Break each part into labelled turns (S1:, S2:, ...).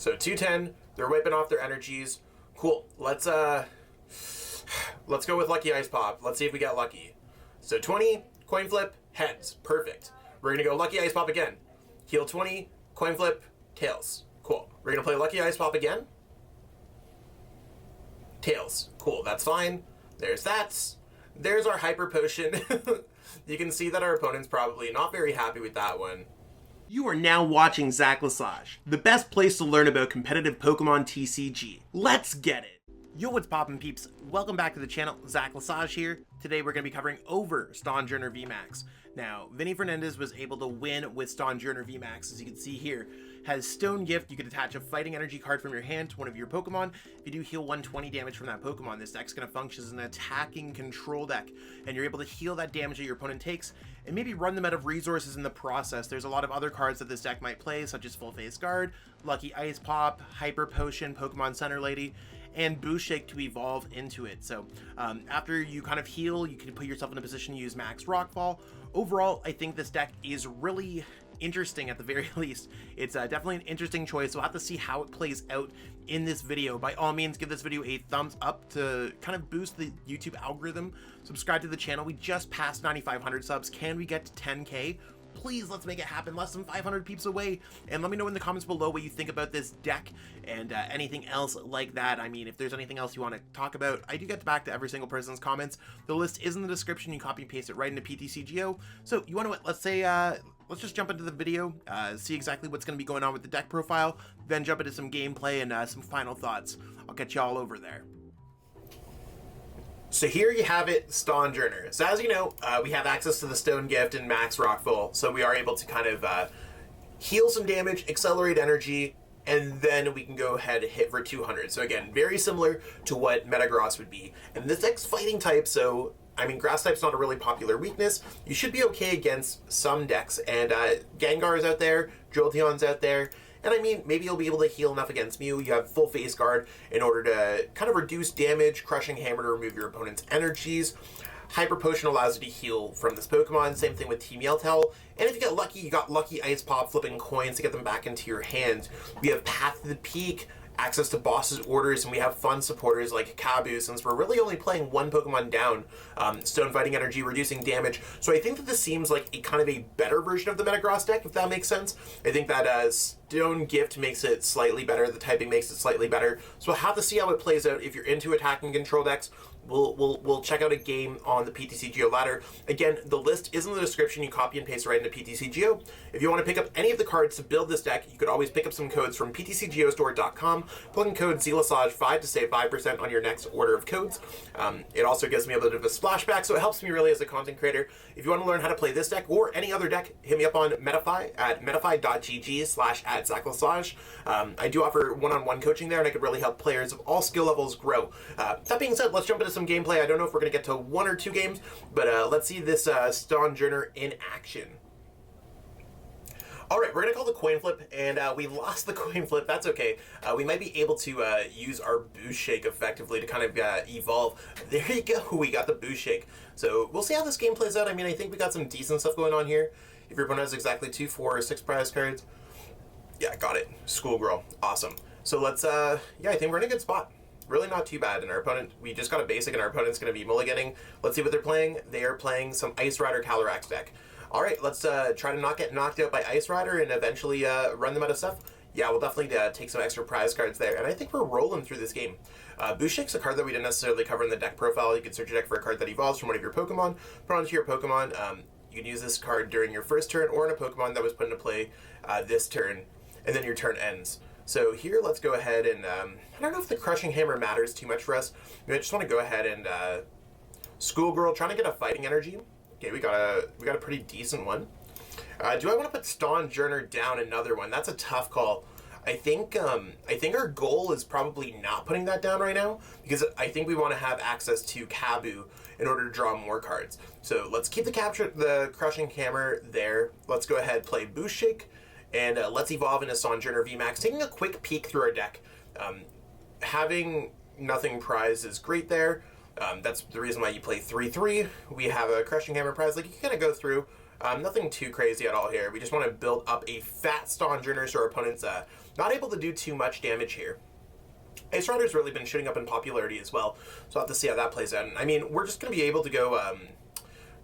S1: So 210, they're wiping off their energies. Cool. Let's go with Lucky Ice Pop. Let's see if we get lucky. So 20, coin flip, heads. Perfect. We're gonna go Lucky Ice Pop again. Heal 20, coin flip, tails. Cool. We're gonna play Lucky Ice Pop again. Tails. Cool, that's fine. There's that. There's our Hyper Potion. You can see that our opponent's probably not very happy with that one. You are now watching Zach Lesage, the best place to learn about competitive Pokemon TCG. Let's get it! Yo, what's poppin' peeps? Welcome back to the channel, Zach Lesage here. Today we're going to be covering over Stonjourner VMAX. Now, Vinny Fernandez was able to win with Stonjourner VMAX, as you can see here. Has Stone Gift. You can attach a Fighting Energy card from your hand to one of your Pokemon. If you do heal 120 damage from that Pokemon, this deck's going to function as an attacking control deck, and you're able to heal that damage that your opponent takes, and maybe run them out of resources in the process. There's a lot of other cards that this deck might play, such as Full Face Guard, Lucky Ice Pop, Hyper Potion, Pokemon Center Lady, and Boost Shake to evolve into it. So after you kind of heal, you can put yourself in a position to use Max Rockfall. Overall, I think this deck is really interesting at the very least. It's definitely an interesting choice. We'll have to see how it plays out in this video. By all means, give this video a thumbs up to kind of boost the YouTube algorithm. Subscribe to the channel. We just passed 9,500 subs. Can we get to 10K? Please, let's make it happen. Less than 500 peeps away. And let me know in the comments below what you think about this deck and anything else like that. I mean, if there's anything else you want to talk about, I do get back to every single person's comments. The list is in the description. You copy and paste it right into PTCGO. So you want to, let's say, let's just jump into the video, see exactly what's going to be going on with the deck profile, then jump into some gameplay and some final thoughts. I'll catch you all over there. So here you have it, Stonjourner. So as you know, we have access to the Stone Gift and Max Rockfall, so we are able to kind of heal some damage, accelerate energy, and then we can go ahead and hit for 200. So again, very similar to what Metagross would be. And this deck's fighting type, so I mean, grass type's not a really popular weakness. You should be okay against some decks, and Gengar's out there, Jolteon's out there, and I mean, maybe you'll be able to heal enough against Mew. You have Full Face Guard in order to kind of reduce damage, Crushing Hammer to remove your opponent's energies. Hyper Potion allows you to heal from this Pokemon, same thing with Team Yelltail. And if you get lucky, you got Lucky Ice Pop flipping coins to get them back into your hand. We have Path to the Peak, access to bosses' orders, and we have fun supporters like Kabu, since we're really only playing one Pokemon down. Stone Fighting Energy, reducing damage. So I think that this seems like a kind of a better version of the Metagross deck, if that makes sense. I think that Stone Gift makes it slightly better, the typing makes it slightly better. So we'll have to see how it plays out. If you're into attacking control decks, we'll check out a game on the PTCGO ladder. Again, the list is in the description. You copy and paste right into PTCGO. If you want to pick up any of the cards to build this deck, you could always pick up some codes from PTCGOstore.com. Plug in code ZLesage5 to save 5% on your next order of codes. It also gives me a bit of a splashback, so it helps me really as a content creator. If you want to learn how to play this deck or any other deck, hit me up on Metafy at metafy.gg/@ZachLesage. I do offer one-on-one coaching there, and I could really help players of all skill levels grow. That being said, let's jump into some gameplay. I don't know if we're going to get to 1 or 2 games, but let's see this Stonjourner in action. Alright, we're going to call the coin flip, and we lost the coin flip. That's okay. We might be able to use our Boost Shake effectively to kind of evolve. There you go, we got the Boost Shake. So we'll see how this game plays out. I mean, I think we got some decent stuff going on here. If your opponent has exactly 2, 4, or 6 prize cards. Yeah, got it. Schoolgirl. Awesome. So let's, yeah, I think we're in a good spot. Really not too bad. And our opponent, we just got a basic, and our opponent's going to be mulliganing. Let's see what they're playing. They are playing some Ice Rider Calyrex deck. All right, let's try to not get knocked out by Ice Rider and eventually run them out of stuff. Yeah, we'll definitely take some extra prize cards there. And I think we're rolling through this game. Boost Shake's a card that we didn't necessarily cover in the deck profile. You can search your deck for a card that evolves from one of your Pokemon, put onto your Pokemon. You can use this card during your first turn or in a Pokemon that was put into play this turn, and then your turn ends. So here, let's go ahead and, I don't know if the Crushing Hammer matters too much for us. I just want to go ahead and, Schoolgirl, trying to get a Fighting Energy. Okay, we got a pretty decent one. Do I want to put Stonjourner down another one? That's a tough call. I think our goal is probably not putting that down right now, because I think we want to have access to Kabu in order to draw more cards. So let's keep the Crushing Hammer there. Let's go ahead, play Boost Shake, and let's evolve into Stonjourner VMAX. Taking a quick peek through our deck. Having nothing prize is great there. That's the reason why you play 3-3. We have a Crushing Hammer prize. Like, you can kind of go through. Nothing too crazy at all here. We just want to build up a fat Stonjourner so our opponents not able to do too much damage here. Ice Rider's really been shooting up in popularity as well, so I'll have to see how that plays out. And I mean, we're just going to be able to go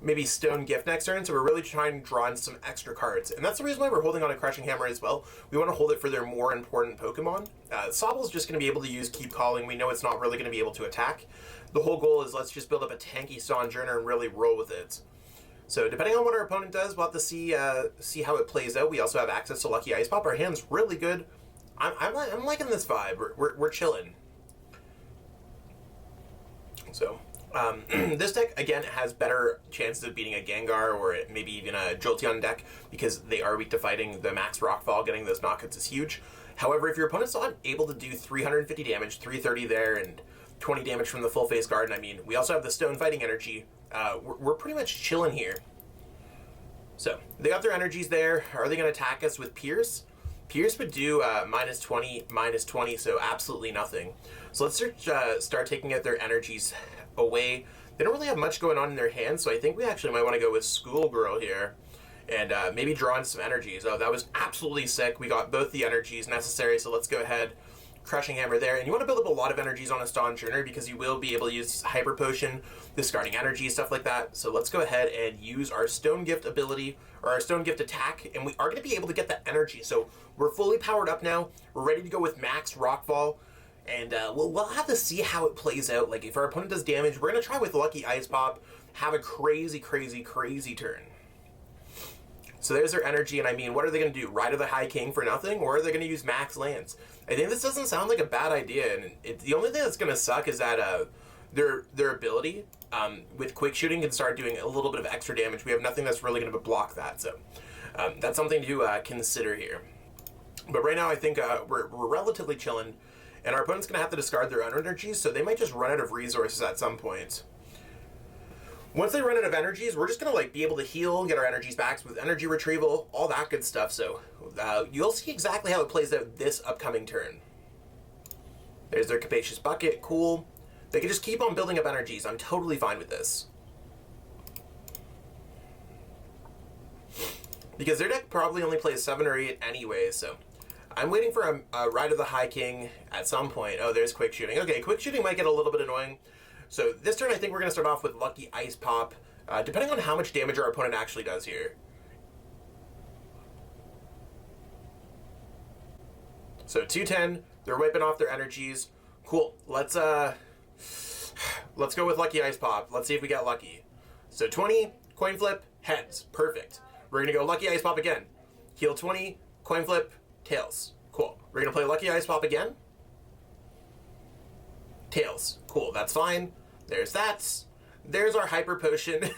S1: maybe Stone Gift next turn, so we're really trying to draw in some extra cards. And that's the reason why we're holding on to Crushing Hammer as well. We want to hold it for their more important Pokemon. Sobble's just going to be able to use Keep Calling. We know it's not really going to be able to attack. The whole goal is let's just build up a tanky Stonjourner and really roll with it. So depending on what our opponent does, we'll have to see how it plays out. We also have access to Lucky Ice Pop. Our hand's really good. I'm liking this vibe. We're chilling. So this deck again has better chances of beating a Gengar or maybe even a Jolteon deck because they are weak to fighting. The max Rockfall, getting those knockouts is huge. However, if your opponent's not able to do 350 damage, 330 there, and 20 damage from the full face guard, and I mean, we also have the Stone Fighting energy. We're pretty much chilling here. So they got their energies there. Are they going to attack us with Pierce? Pierce would do minus 20, so absolutely nothing. So let's start taking out their energies away. They don't really have much going on in their hands, so I think we actually might want to go with Schoolgirl here and maybe draw in some energies. Oh, that was absolutely sick. We got both the energies necessary, so let's go ahead. Crushing Hammer there, and you want to build up a lot of energies on a Stonjourner because you will be able to use Hyper Potion, discarding energy, stuff like that. So let's go ahead and use our Stone Gift ability, or our Stone Gift attack, and we are going to be able to get that energy. So we're fully powered up now. We're ready to go with max Rockfall, and we'll have to see how it plays out. Like, if our opponent does damage, we're going to try with Lucky Ice Pop, have a crazy, crazy, crazy turn. So there's their energy, and I mean, what are they going to do? Ride of the High King for nothing? Or are they going to use max lands? I think this doesn't sound like a bad idea, and the only thing that's going to suck is that their ability with Quick Shooting can start doing a little bit of extra damage. We have nothing that's really going to block that, so that's something to consider here. But right now, I think we're relatively chilling, and our opponent's going to have to discard their own energies, so they might just run out of resources at some point. Once they run out of energies, we're just going to like be able to heal, get our energies back with Energy Retrieval, all that good stuff. So you'll see exactly how it plays out this upcoming turn. There's their Capacious Bucket, cool. They can just keep on building up energies. I'm totally fine with this. Because their deck probably only plays 7 or 8 anyway, so I'm waiting for a Ride of the High King at some point. Oh, there's Quick Shooting. Okay, Quick Shooting might get a little bit annoying. So this turn, I think we're going to start off with Lucky Ice Pop, depending on how much damage our opponent actually does here. So 210, they're wiping off their energies. Cool. Let's go with Lucky Ice Pop. Let's see if we get lucky. So 20, coin flip, heads. Perfect. We're going to go Lucky Ice Pop again. Heal 20, coin flip, tails. Cool. We're going to play Lucky Ice Pop again. Tails. Cool, that's fine. There's that. There's our Hyper Potion.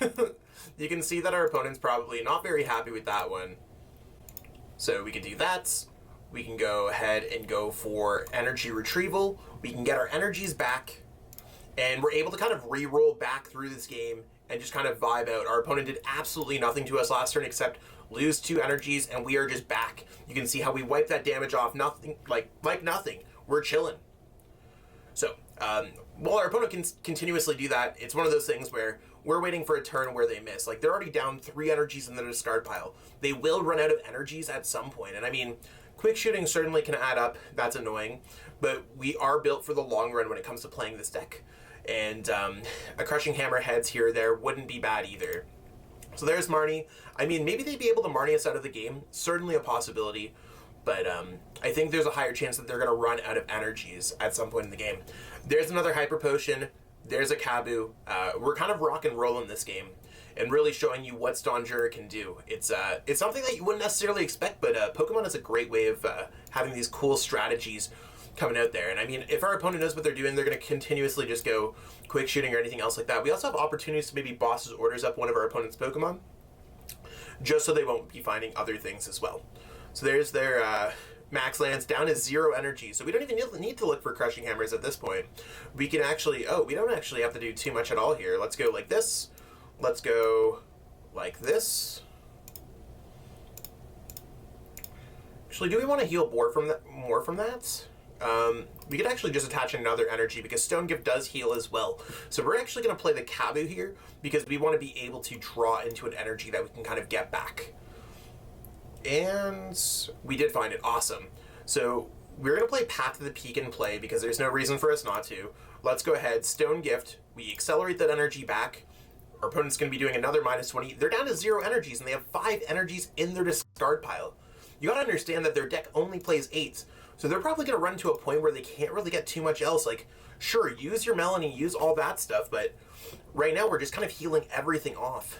S1: You can see that our opponent's probably not very happy with that one. So we can do that. We can go ahead and go for Energy Retrieval. We can get our energies back. And we're able to kind of re-roll back through this game and just kind of vibe out. Our opponent did absolutely nothing to us last turn except lose 2 energies, and we are just back. You can see how we wipe that damage off. Nothing, like nothing. We're chilling. So, while our opponent can continuously do that, it's one of those things where we're waiting for a turn where they miss. Like, they're already down 3 energies in the discard pile. They will run out of energies at some point. And I mean, Quick Shooting certainly can add up. That's annoying. But we are built for the long run when it comes to playing this deck. And a Crushing Hammer heads here or there wouldn't be bad either. So there's Marnie. I mean, maybe they'd be able to Marnie us out of the game. Certainly a possibility. But I think there's a higher chance that they're going to run out of energies at some point in the game. There's another Hyper Potion. There's a Kabu. We're kind of rock and roll in this game and really showing you what Stonjourner can do. It's something that you wouldn't necessarily expect, but Pokemon is a great way of having these cool strategies coming out there. And I mean, if our opponent knows what they're doing, they're going to continuously just go Quick Shooting or anything else like that. We also have opportunities to maybe boss's orders up one of our opponent's Pokemon, just so they won't be finding other things as well. So there's their max lands down to 0 energy. So we don't even need to look for Crushing Hammers at this point. We can actually, we don't actually have to do too much at all here. Let's go like this. Let's go like this. Actually, do we want to heal more from that? We could actually just attach another energy because Stone Gift does heal as well. So we're actually going to play the Kabu here because we want to be able to draw into an energy that we can kind of get back. And we did find it. Awesome. So we're going to play Path to the Peak in play because there's no reason for us not to. Let's go ahead, Stone Gift. We accelerate that energy back. Our opponent's going to be doing another -20. They're down to 0 energies, and they have 5 energies in their discard pile. You got to understand that their deck only plays 8s, so they're probably going to run to a point where they can't really get too much else. Like, sure, use your Melanie, use all that stuff, but right now we're just kind of healing everything off.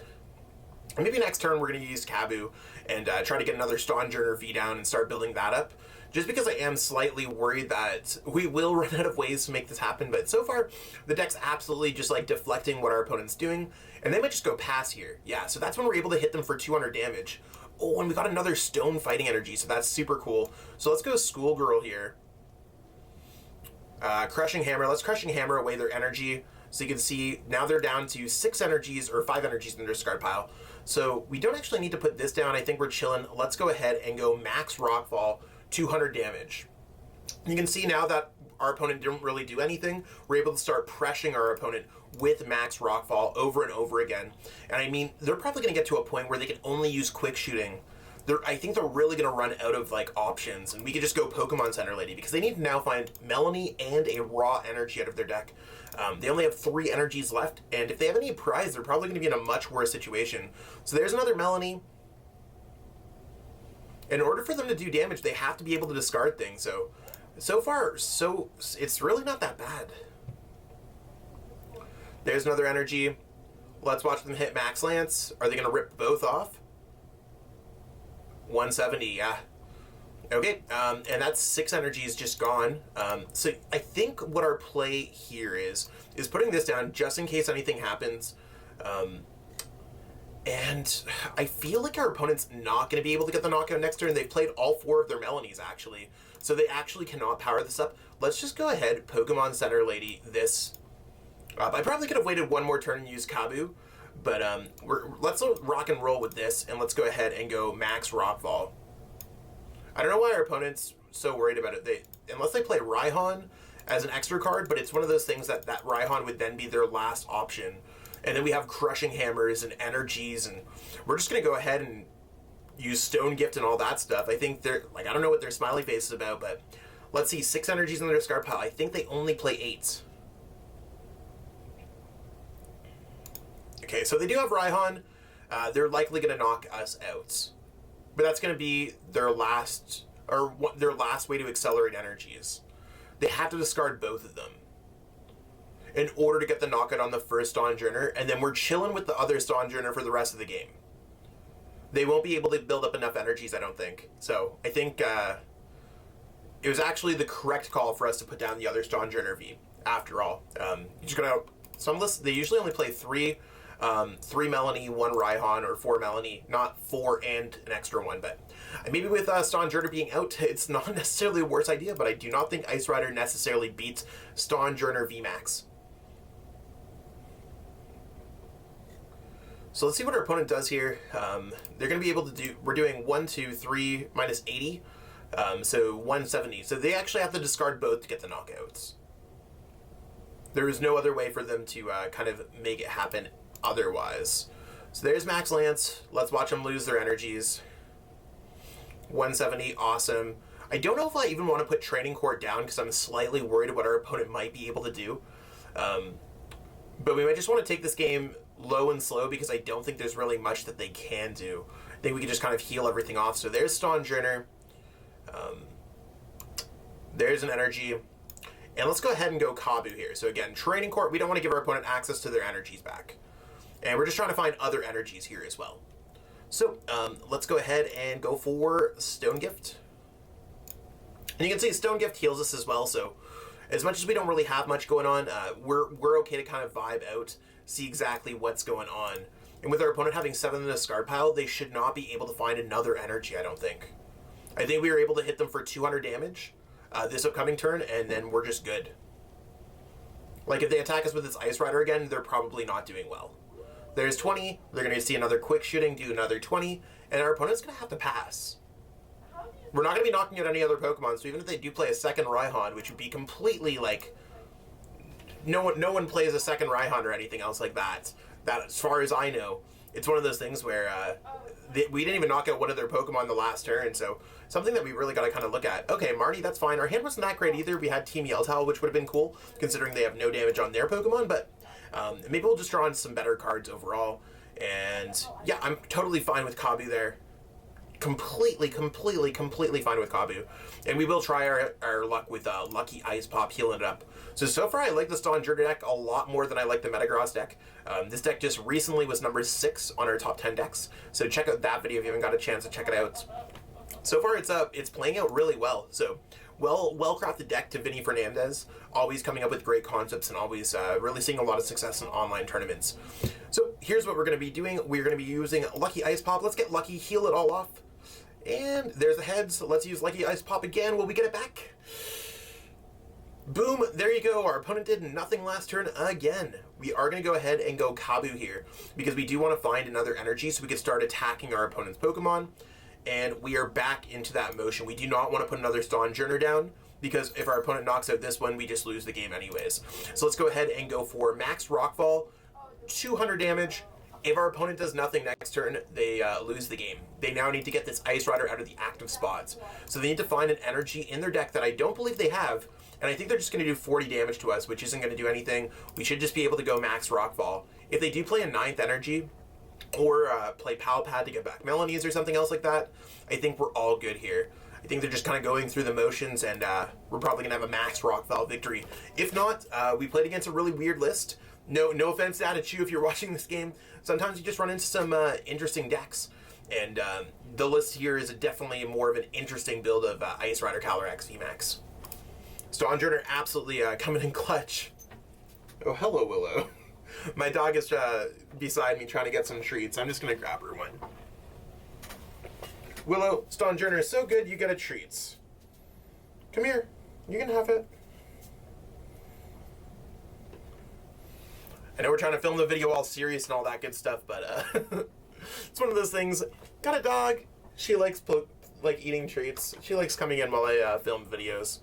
S1: And maybe next turn we're going to use Kabu and try to get another Stonjourner V down and start building that up. Just because I am slightly worried that we will run out of ways to make this happen, but so far the deck's absolutely just like deflecting what our opponent's doing, and they might just go pass here. Yeah, so that's when we're able to hit them for 200 damage. Oh, and we got another stone fighting energy, so that's super cool. So let's go Schoolgirl here. Crushing Hammer. Let's Crushing Hammer away their energy. So you can see now they're down to 6 energies or 5 energies in their discard pile. So we don't actually need to put this down. I think we're chilling. Let's go ahead and go max Rockfall, 200 damage. You can see now that our opponent didn't really do anything. We're able to start pressuring our opponent with max Rockfall over and over again. And I mean, they're probably going to get to a point where they can only use quick shooting. I think they're really going to run out of like options, and we could just go Pokemon Center Lady because they need to now find Melanie and a raw energy out of their deck. They only have 3 energies left, and if they have any prize, they're probably going to be in a much worse situation. So there's another Melanie. In order for them to do damage, they have to be able to discard things. So far, it's really not that bad. There's another energy. Let's watch them hit Max Lance. Are they going to rip both off? 170, yeah. Okay, and that's 6 energies just gone. So I think what our play here is putting this down just in case anything happens. And I feel like our opponent's not going to be able to get the knockout next turn. They've played all 4 of their Melanies, actually. So they actually cannot power this up. Let's just go ahead, Pokemon Center Lady, this. I probably could have waited one more turn and used Kabu. But let's rock and roll with this, and let's go ahead and go max Rockfall. I don't know why our opponent's so worried about it. Unless they play Raihan as an extra card, but it's one of those things that Raihan would then be their last option. And then we have Crushing Hammers and Energies, and we're just going to go ahead and use Stone Gift and all that stuff. I think they're, like, I don't know what their smiley face is about, but let's see, 6 energies in their discard pile. I think they only play 8s. Okay, so they do have Raihan. They're likely going to knock us out. But that's going to be their last way to accelerate energies. They have to discard both of them in order to get the knockout on the first Stonjourner, and then we're chilling with the other Stonjourner for the rest of the game. They won't be able to build up enough energies, I don't think. So I think it was actually the correct call for us to put down the other Stonjourner V, after all. They usually only play 3 Melanie, 1 Raihan, or 4 Melanie, not 4 and an extra one. But maybe with Stonjourner being out, it's not necessarily a worse idea, but I do not think Ice Rider necessarily beats Stonjourner VMAX. So let's see what our opponent does here. They're going to be able to do, we're doing 1, 2, 3, minus 80, so 170. So they actually have to discard both to get the knockouts. There is no other way for them to kind of make it happen otherwise. So there's Max Lance. Let's watch them lose their energies. 170, awesome. I don't know if I even want to put Training Court down because I'm slightly worried what our opponent might be able to do. But we might just want to take this game low and slow because I don't think there's really much that they can do. I think we can just kind of heal everything off. So there's Stonjourner. There's an energy. And let's go ahead and go Kabu here. So again, Training Court, we don't want to give our opponent access to their energies back. And we're just trying to find other energies here as well. So let's go ahead and go for Stone Gift. And you can see Stone Gift heals us as well. So as much as we don't really have much going on, we're okay to kind of vibe out, see exactly what's going on. And with our opponent having 7 in the discard pile, they should not be able to find another energy, I don't think. I think we were able to hit them for 200 damage this upcoming turn, and then we're just good. Like, if they attack us with this Ice Rider again, they're probably not doing well. There's 20, they're going to see another quick shooting, do another 20, and our opponent's going to have to pass. We're not going to be knocking out any other Pokemon, so even if they do play a second Raihan, which would be completely, like, no one plays a second Raihan or anything else like that, as far as I know. it's one of those things where we didn't even knock out one of their Pokemon the last turn, so something that we really got to kind of look at. Okay, Marnie, that's fine. Our hand wasn't that great either. We had Team Yelltowel, which would have been cool, considering they have no damage on their Pokemon, but maybe we'll just draw on some better cards overall. And yeah, I'm totally fine with Kabu there. Completely fine with Kabu. And we will try our luck with Lucky Ice Pop healing it up. So far I like the Stonjourner deck a lot more than I like the Metagross deck. This deck just recently was number 6 on our top 10 decks. So check out that video if you haven't got a chance to check it out. So far it's playing out really well. So well-crafted deck to Vinny Fernandez, always coming up with great concepts and always really seeing a lot of success in online tournaments. So here's what we're going to be doing. We're going to be using Lucky Ice Pop. Let's get Lucky, heal it all off. And there's the heads. So let's use Lucky Ice Pop again. Will we get it back? Boom, there you go. Our opponent did nothing last turn again. We are going to go ahead and go Kabu here because we do want to find another energy so we can start attacking our opponent's Pokemon. And we are back into that motion. We do not want to put another Stonjourner down because if our opponent knocks out this one, we just lose the game anyways. So let's go ahead and go for Max Rockfall, 200 damage. If our opponent does nothing next turn, they lose the game. They now need to get this Ice Rider out of the active spots. So they need to find an energy in their deck that I don't believe they have, and I think they're just going to do 40 damage to us, which isn't going to do anything. We should just be able to go Max Rockfall. If they do play a 9th energy, or play Pal Pad to get back Melanies or something else like that, I think we're all good here. I think they're just kind of going through the motions, and we're probably going to have a Max Rockfall victory. If not, we played against a really weird list. No offense to Adachu if you're watching this game. Sometimes you just run into some interesting decks. And the list here is definitely more of an interesting build of Ice Rider Calyrex VMAX. Stonjourner absolutely coming in clutch. Oh, hello, Willow. My dog is beside me trying to get some treats. I'm just going to grab her one. Willow, Stonjourner is so good you get a treats. Come here. You can have it. I know we're trying to film the video all serious and all that good stuff, but it's one of those things. Got a dog. She likes eating treats. She likes coming in while I film videos.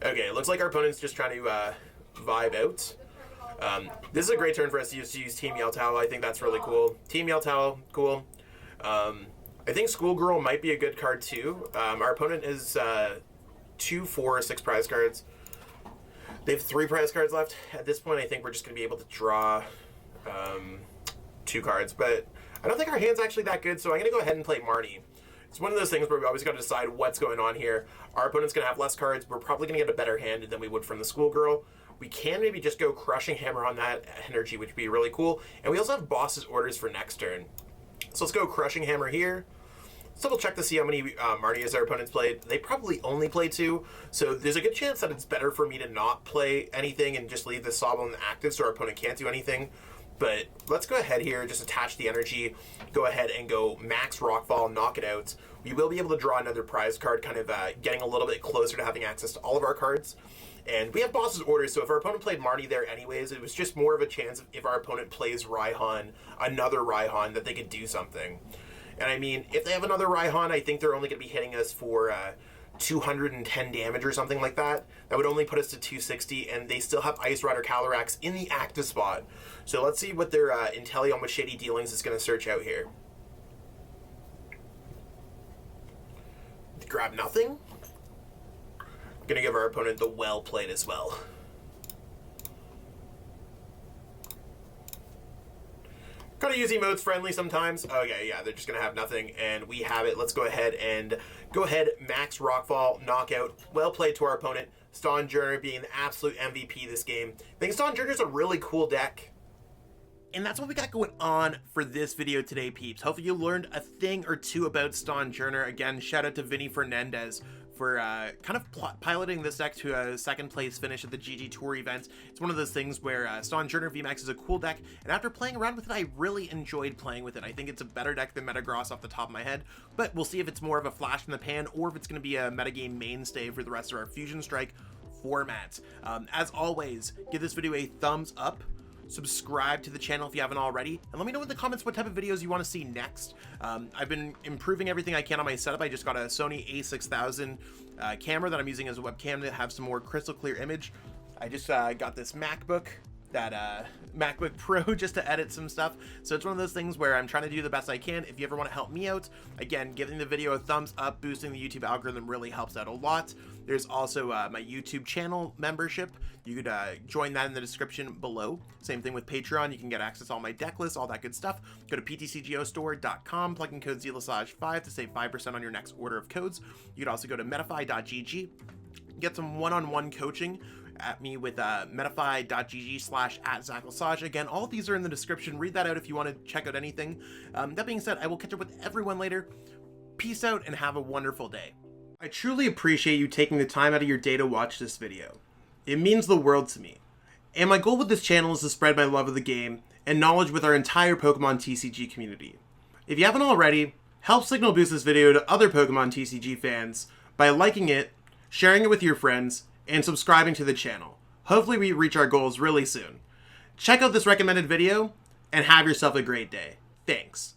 S1: Okay, looks like our opponent's just trying to vibe out. This is a great turn for us to use Team Yelltowel. I think that's really cool. Team Yelltowel, cool. I think Schoolgirl might be a good card too. Our opponent is 2, 4, 6 prize cards. They have 3 prize cards left. At this point, I think we're just going to be able to draw 2 cards. But I don't think our hand's actually that good, so I'm going to go ahead and play Marnie. It's one of those things where we always got to decide what's going on here. Our opponent's going to have less cards. We're probably going to get a better hand than we would from the Schoolgirl. We can maybe just go Crushing Hammer on that energy, which would be really cool. And we also have Boss's Orders for next turn. So let's go Crushing Hammer here. Let's double check to see how many Marnies our opponents played. They probably only play 2, so there's a good chance that it's better for me to not play anything and just leave the Sobble active so our opponent can't do anything. But let's go ahead here, just attach the energy, go ahead and go Max Rockfall, knock it out. We will be able to draw another prize card, kind of getting a little bit closer to having access to all of our cards. And we have Boss's Orders, so if our opponent played Marnie there anyways, it was just more of a chance if our opponent plays Raihan, another Raihan, that they could do something. And I mean, if they have another Raihan, I think they're only going to be hitting us for 210 damage or something like that. That would only put us to 260, and they still have Ice Rider Calyrex in the active spot. So let's see what their Intellion with Shady Dealings is going to search out here. Grab nothing. Going to give our opponent the well played as well. Gotta use emotes friendly sometimes. Okay, yeah, they're just gonna have nothing, and we have it. Let's go ahead and Max Rockfall, knockout. Well played to our opponent. Stonjourner being the absolute MVP this game. I think Stonjourner's a really cool deck. And that's what we got going on for this video today, peeps. Hopefully you learned a thing or two about Stonjourner. Again, shout out to Vinny Fernandez for kind of piloting this deck to a 2nd place finish at the GG Tour event. It's one of those things where Stonjourner VMAX is a cool deck, and after playing around with it, I really enjoyed playing with it. I think it's a better deck than Metagross off the top of my head, but we'll see if it's more of a flash in the pan or if it's going to be a metagame mainstay for the rest of our Fusion Strike format. As always, give this video a thumbs up. Subscribe to the channel if you haven't already, and let me know in the comments what type of videos you want to see next. I've been improving everything I can on my setup. I just got a Sony a6000 camera that I'm using as a webcam to have some more crystal clear image. I just got this MacBook MacBook Pro just to edit some stuff. So it's one of those things where I'm trying to do the best I can. If you ever want to help me out, again, giving the video a thumbs up, boosting the YouTube algorithm really helps out a lot. There's also my YouTube channel membership. You could join that in the description below. Same thing with Patreon. You can get access to all my deck lists, all that good stuff. Go to PTCGO plug in code Lesage5 to save 5% on your next order of codes. You could also go to medify.gg, get some one-on-one coaching at me with medify.gg/@ZachLesage. Again, all of these are in the description. Read that out if you want to check out anything. That being said, I will catch up with everyone later. Peace out and have a wonderful day. I truly appreciate you taking the time out of your day to watch this video. It means the world to me. And my goal with this channel is to spread my love of the game and knowledge with our entire Pokemon TCG community. If you haven't already, help signal boost this video to other Pokemon TCG fans by liking it, sharing it with your friends, and subscribing to the channel. Hopefully we reach our goals really soon. Check out this recommended video, and have yourself a great day. Thanks.